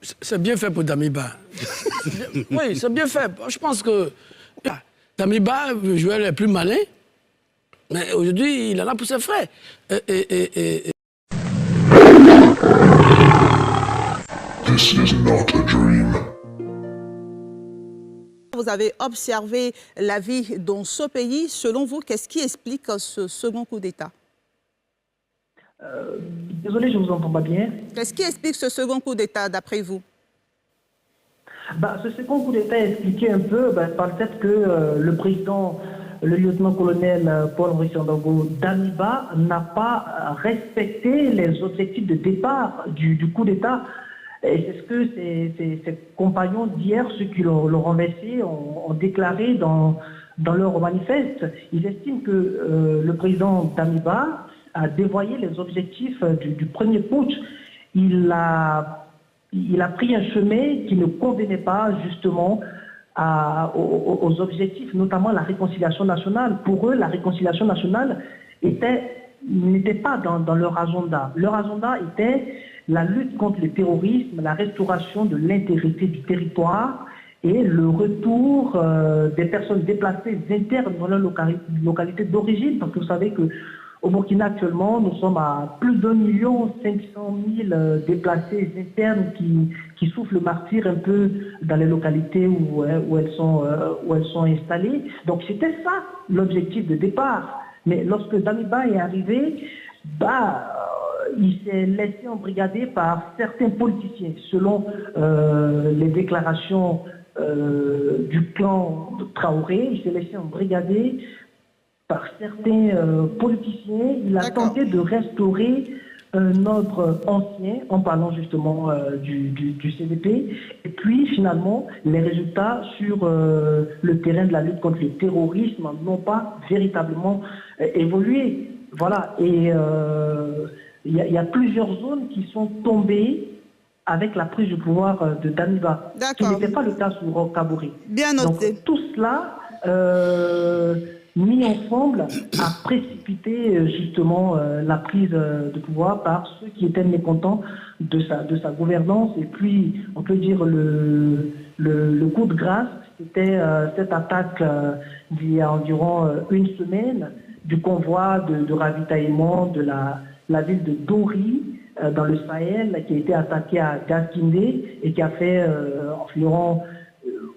C'est bien fait pour Damiba. Oui, c'est bien fait. Je pense que Damiba jouait les plus malins, mais aujourd'hui, il en a pour ses frais. This is not a dream. Vous avez observé la vie dans ce pays. Selon vous, qu'est-ce qui explique ce second coup d'État? Désolé, je ne vous entends pas bien. Qu'est-ce qui explique ce second coup d'État, d'après vous? Ce second coup d'État est expliqué un peu par le fait que le président, le lieutenant-colonel Paul-Henri Sandaogo Damiba, n'a pas respecté les objectifs de départ du coup d'État. Et c'est ce que ses compagnons d'hier, ceux qui l'ont remercié, ont déclaré dans leur manifeste. Ils estiment que le président Damiba a dévoyé les objectifs du premier putsch. Il a pris un chemin qui ne convenait pas justement aux objectifs, notamment la réconciliation nationale. Pour eux, la réconciliation nationale n'était pas dans leur agenda. Leur agenda était la lutte contre le terrorisme, la restauration de l'intégrité du territoire et le retour des personnes déplacées internes dans leur localité d'origine. Parce que vous savez qu'au Burkina actuellement, nous sommes à plus d'1 500 000 déplacés internes qui souffrent le martyre un peu dans les localités où elles sont installées. Donc c'était ça l'objectif de départ. Mais lorsque Damiba est arrivé, il s'est laissé embrigader par certains politiciens. Selon les déclarations du clan de Traoré, il s'est laissé embrigader par certains politiciens. Il a tenté de restaurer un ordre ancien en parlant justement du CDP. Et puis finalement, les résultats sur le terrain de la lutte contre le terrorisme n'ont pas véritablement évolué. Voilà. Et il y a plusieurs zones qui sont tombées avec la prise du pouvoir de Damiba, ce qui n'était pas le cas sous Roch Kaboré. Bien noté. Donc tout cela mis ensemble a précipité justement la prise de pouvoir par ceux qui étaient mécontents de sa gouvernance. Et puis, on peut dire le coup de grâce, c'était cette attaque d'il y a environ une semaine du convoi de ravitaillement de la ville de Dori dans le Sahel, qui a été attaqué à Gaskindé et qui a fait environ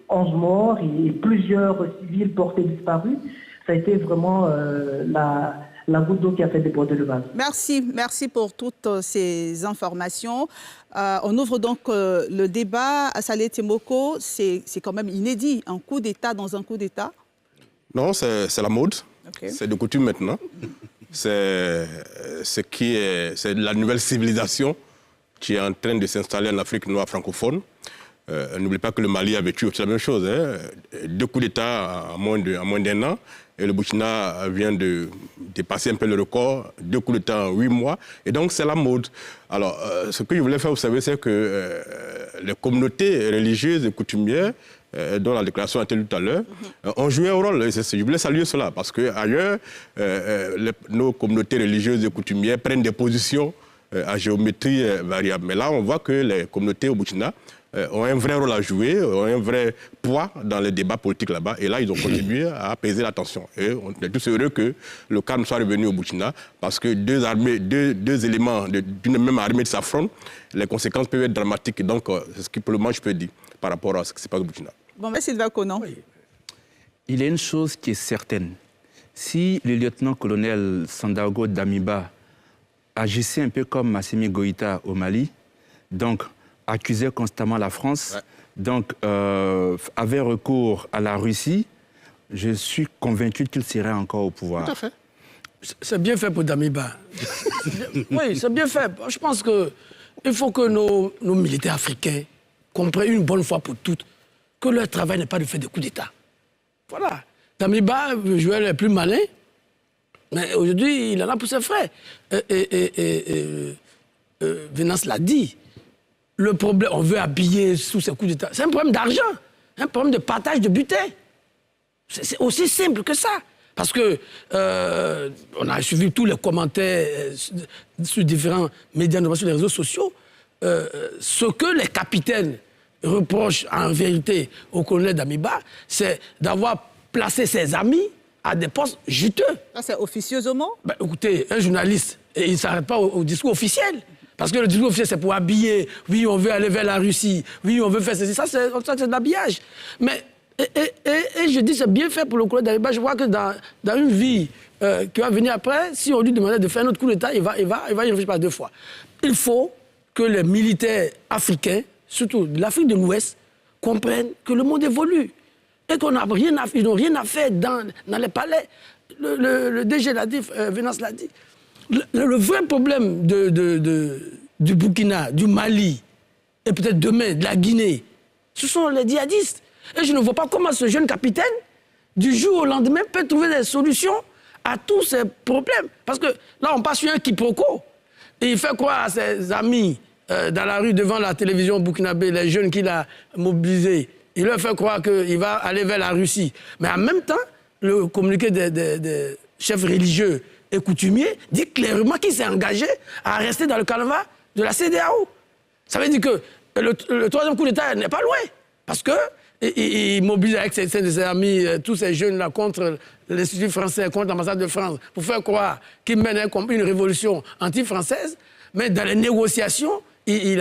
11 morts et plusieurs civils portés disparus. Ça a été vraiment la goutte d'eau qui a fait déborder le vase. Merci pour toutes ces informations. On ouvre donc le débat. Assalé Temoko, c'est quand même inédit, un coup d'État dans un coup d'État? Non, c'est la mode. Okay. C'est de coutume maintenant. C'est la nouvelle civilisation qui est en train de s'installer en Afrique noire francophone. N'oubliez pas que le Mali avait tué, c'est la même chose. Hein. 2 coups d'État en moins d'1 an. Et le Burkina vient de dépasser un peu le record. 2 coups d'État en 8 mois. Et donc, c'est la mode. Alors, ce que je voulais faire, vous savez, c'est que les communautés religieuses et coutumières, dont la déclaration a été lue tout à l'heure, ont joué un rôle. Je voulais saluer cela, parce qu'ailleurs, nos communautés religieuses et coutumières prennent des positions à géométrie variable. Mais là, on voit que les communautés au Burkina ont un vrai rôle à jouer, ont un vrai poids dans les débats politiques là-bas. Et là, ils ont contribué à apaiser la tension. Et on est tous heureux que le calme soit revenu au Burkina, parce que deux éléments d'une même armée s'affrontent, les conséquences peuvent être dramatiques. Et donc, c'est ce que pour le moment je peux dire par rapport à ce qui se passe au Burkina. Bon, merci Sylvain Conan. Oui. Il y a une chose qui est certaine. Si le lieutenant-colonel Sandaogo Damiba agissait un peu comme Assimi Goïta au Mali, donc accusait constamment la France, donc avait recours à la Russie, je suis convaincu qu'il serait encore au pouvoir. Tout à fait. C'est bien fait pour Damiba. Oui, c'est bien fait. Je pense qu'il faut que nos militaires africains comprennent une bonne fois pour toutes que leur travail n'est pas de faire des coups d'État. Voilà. Damiba jouait les plus malins, mais aujourd'hui, il en a pour ses frais. Venance l'a dit. Le problème, on veut habiller sous ces coups d'État. C'est un problème d'argent, un problème de partage de butin. C'est aussi simple que ça. Parce que on a suivi tous les commentaires sur différents médias, sur les réseaux sociaux. ce que les capitaines reprochent en vérité au colonel Damiba, c'est d'avoir placé ses amis à des postes juteux. Ça, c'est officieusement? Ben, écoutez, un journaliste, il ne s'arrête pas au discours officiel. Parce que le discours officiel, c'est pour habiller. Oui, on veut aller vers la Russie. Oui, on veut faire ceci. Ça, c'est de l'habillage. Mais, et je dis, c'est bien fait pour le colonel Damiba. Je vois que dans une vie qui va venir après, si on lui demandait de faire un autre coup d'État, il va y réfléchir pas 2 fois. Il faut que les militaires africains, surtout de l'Afrique de l'Ouest, comprennent que le monde évolue. Et qu'ils n'ont rien à faire dans les palais. Le DG l'a dit, Venance l'a dit. Le vrai problème du Burkina, du Mali, et peut-être demain de la Guinée, ce sont les djihadistes. Et je ne vois pas comment ce jeune capitaine, du jour au lendemain, peut trouver des solutions à tous ces problèmes. Parce que là, on passe sur un quiproquo. Et il fait croire à ses amis dans la rue devant la télévision burkinabé, les jeunes qu'il a mobilisés, il leur fait croire qu'il va aller vers la Russie. Mais en même temps, le communiqué des chefs religieux et coutumiers dit clairement qu'il s'est engagé à rester dans le canevas de la CEDEAO. Ça veut dire que le troisième coup d'État n'est pas loin. Parce qu'il mobilise avec ses amis, tous ces jeunes-là, contre l'Institut français, contre l'ambassade de France, pour faire croire qu'il mène une révolution anti-française. Mais dans les négociations, il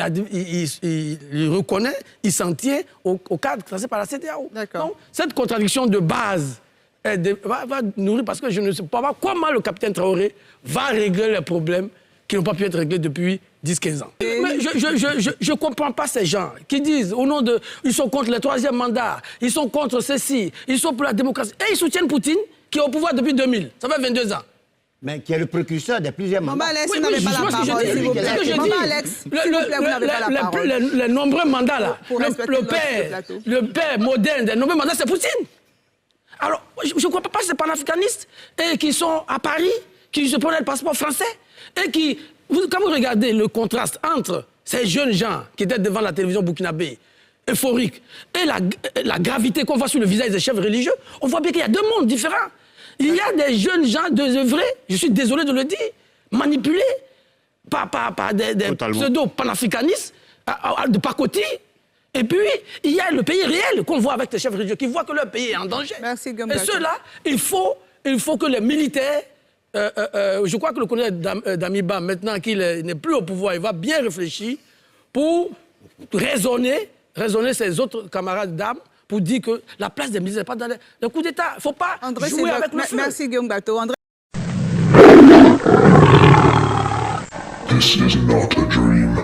reconnaît, il s'en tient au cadre classé par la CEDEAO. Donc, cette contradiction de base va nourrir, parce que je ne sais pas comment le capitaine Traoré va régler les problèmes qui n'ont pas pu être réglés depuis 10-15 ans. Mais je ne comprends pas ces gens qui disent, au nom de... Ils sont contre le 3e mandat, ils sont contre ceci, ils sont pour la démocratie. Et ils soutiennent Poutine, qui est au pouvoir depuis 2000. Ça fait 22 ans. Mais qui est le précurseur des plusieurs mandats. Maman Alex, vous n'avez pas la parole, s'il vous plaît. Maman Alex, s'il vous plaît, vous n'avez pas la parole. Les nombreux mandats, là, le père moderne des nombreux mandats, c'est Poutine. Alors, je ne comprends pas ces panafricanistes qui sont à Paris, qui se prennent le passeport français, et qui... Quand vous regardez le contraste entre ces jeunes gens qui étaient devant la télévision burkinabé, euphoriques, et la gravité qu'on voit sur le visage des chefs religieux, on voit bien qu'il y a 2 mondes différents. Il y a des jeunes gens désœuvrés, je suis désolé de le dire, manipulés par des pseudo-panafricanistes de pacotille. Et puis, il y a le pays réel qu'on voit avec les chefs religieux, qui voient que leur pays est en danger. Merci, et ceux-là, il faut que les militaires... je crois que le colonel Damiba, maintenant qu'il n'est plus au pouvoir, il va bien réfléchir pour raisonner ses autres camarades d'armes pour dire que la place des militaires n'est pas dans le coup d'État. Il ne faut pas jouer avec le feu. Merci Guillaume Bateau. André... This is not a dream.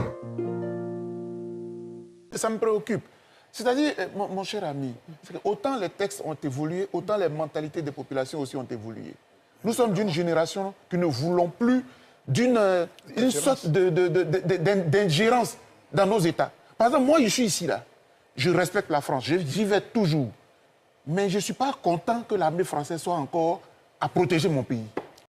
Ça me préoccupe. C'est-à-dire, mon cher ami, autant les textes ont évolué, autant les mentalités des populations aussi ont évolué. Nous sommes d'une génération qui ne voulons plus d'une sorte d'ingérence dans nos États. Par exemple, moi, je suis ici, là. Je respecte la France, j'y vais toujours. Mais je ne suis pas content que l'armée française soit encore à protéger mon pays.